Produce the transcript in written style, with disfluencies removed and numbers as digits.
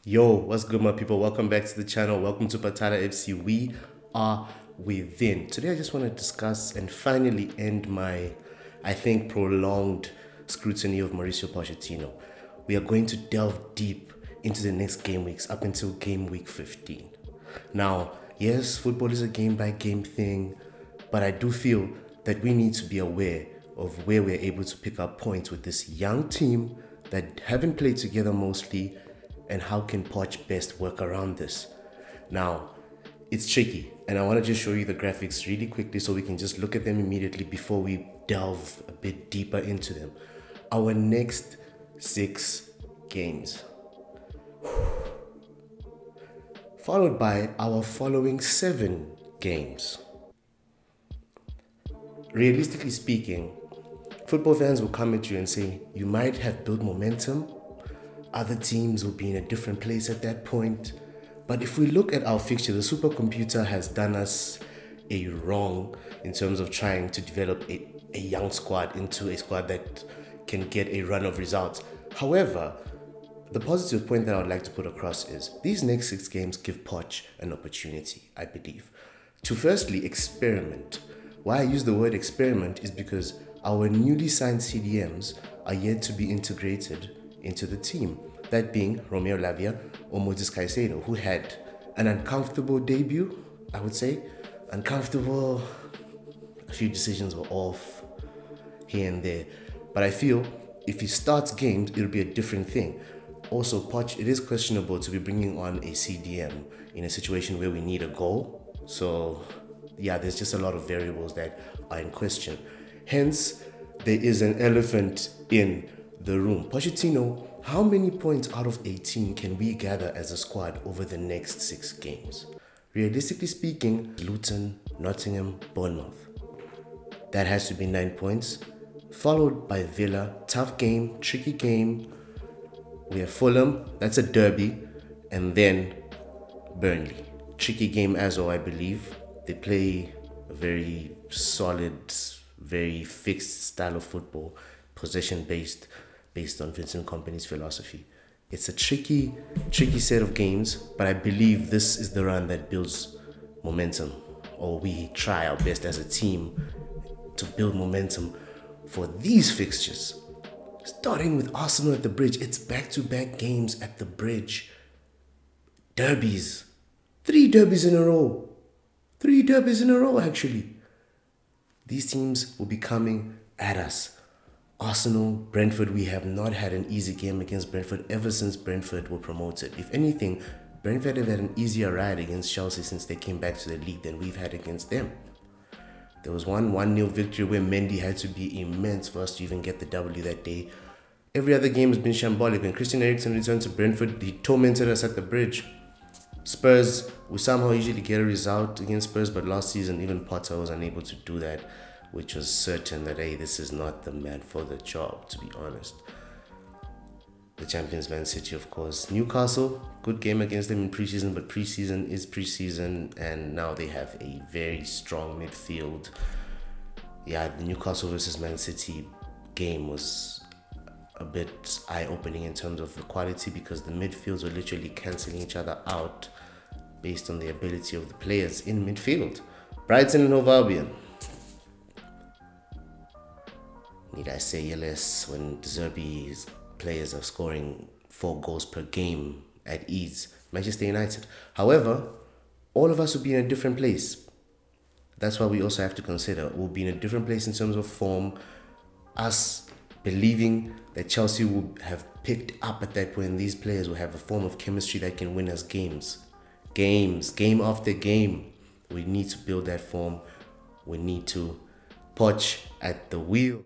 Yo, what's good, my people? Welcome back to the channel. Welcome to Patala FC. We are within. Today, I just want to discuss and finally end my, I think, prolonged scrutiny of Maurcio Pochettino. We are going to delve deep into the next game weeks up until game week 15. Now, yes, football is a game-by-game thing, but I do feel that we need to be aware of where we're able to pick up points with this young team that haven't played together mostly, and how can Poch best work around this. Now, it's tricky, and I want to just show you the graphics really quickly so we can just look at them immediately before we delve a bit deeper into them. Our next 6 games, followed by our following 7 games. Realistically speaking, football fans will come at you and say, you might have built momentum, other teams will be in a different place at that point. But if we look at our fixture, the supercomputer has done us a wrong in terms of trying to develop a young squad into a squad that can get a run of results. However, the positive point that I would like to put across is these next 6 games give Poch an opportunity, I believe, to firstly experiment. Why I use the word experiment is because our newly signed CDMs are yet to be integrated into the team, that being Romeo Lavia or Moses Caicedo, who had an uncomfortable debut, I would say. Uncomfortable, a few decisions were off here and there, but I feel if he starts games, it'll be a different thing. Also, Poch, it is questionable to be bringing on a CDM in a situation where we need a goal. So yeah, there's just a lot of variables that are in question. Hence, there is an elephant in the room. Pochettino, how many points out of 18 can we gather as a squad over the next 6 games? Realistically speaking, Luton, Nottingham, Bournemouth. That has to be 9 points. Followed by Villa, tough game, tricky game. We have Fulham, that's a derby. And then Burnley. Tricky game as well, I believe. They play a very solid, very fixed style of football, possession-based, based on Vincent Kompany's philosophy. It's a tricky set of games, but I believe this is the run that builds momentum, or we try our best as a team to build momentum for these fixtures. Starting with Arsenal at the Bridge, it's back-to-back games at the Bridge. Derbies. 3 derbies in a row. 3 derbies in a row, actually. These teams will be coming at us. Arsenal, Brentford, we have not had an easy game against Brentford ever since Brentford were promoted. If anything, Brentford have had an easier ride against Chelsea since they came back to the league than we've had against them. There was one 1-0 victory where Mendy had to be immense for us to even get the W that day. Every other game has been shambolic. When Christian Eriksen returned to Brentford, he tormented us at the Bridge. Spurs, we somehow usually get a result against Spurs, but last season even Potter was unable to do that, which was certain that, hey, this is not the man for the job, to be honest. The champions, Man City, of course. Newcastle, good game against them in preseason, but preseason is preseason, and now they have a very strong midfield. Yeah, the Newcastle versus Man City game was a bit eye-opening in terms of the quality, because the midfields were literally cancelling each other out based on the ability of the players in midfield. Brighton and Hove Albion. Need I say less when De Zerbi's players are scoring 4 goals per game at ease? Manchester United. However, all of us will be in a different place. That's why we also have to consider we'll be in a different place in terms of form. Us believing that Chelsea will have picked up at that point, these players will have a form of chemistry that can win us games. Game after game. We need to build that form. We need to Poch at the wheel.